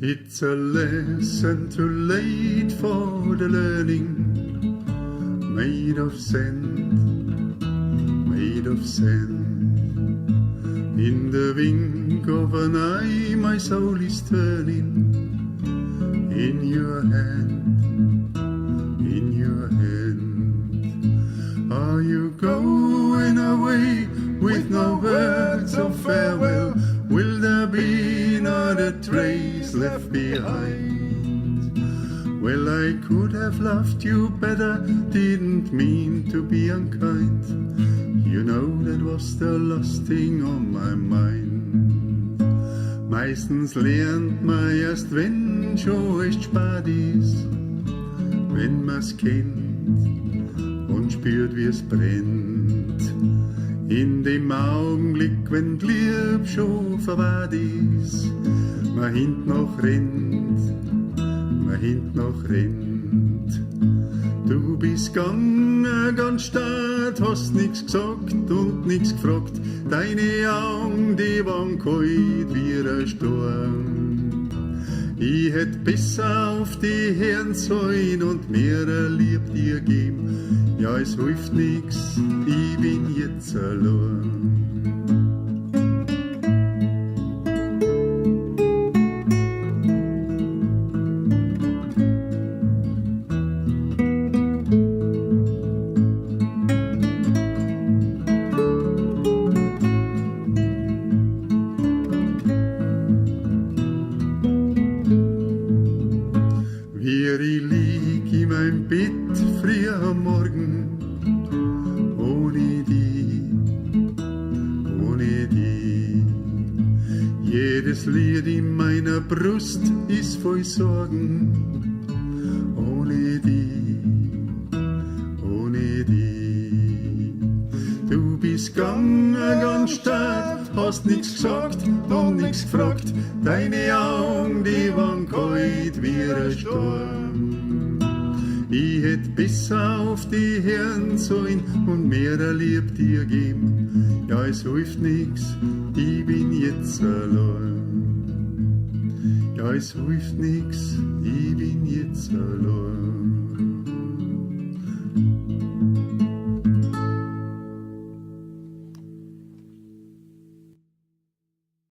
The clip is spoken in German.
It's a lesson too late for the learning, made of sand, made of sand. In the wink of an eye my soul is turning, in your hand, in your hand. Are you going away with no words of farewell? Will there be not a trace left behind? Well, I could have loved you better, didn't mean to be unkind. You know that was the last thing on my mind. Meistens lernt man erst, wenn schon echt spät ist, wenn man's kennt und spürt, wie es brennt. In dem Augenblick, wenn die Liebe schon verwahrt ist, man hint noch rennt, man hint noch rennt. Du bist gegangen, ganz stark, hast nix gesagt und nix gefragt. Deine Augen, die waren kalt wie ein Sturm. Ich hätt besser auf die hören sollen und mir eine Lieb dir geben. Ja, es hilft nix, ich bin jetzt allein. Wie ich lieg in meinem Bett früh am Morgen, ohne dich, ohne dich. Jedes Lied in meiner Brust ist voll Sorgen, ohne dich, ohne dich. Du bist gegangen ganz stark, hast nix gesagt und nix gefragt. Deine Augen, die waren kalt wie ein Sturm. Ich hätt besser auf die hören sollen und mehr eine Lieb dir geben. Ja, es hilft nix, ich bin jetzt allein. Ja, es hilft nix, ich bin jetzt allein.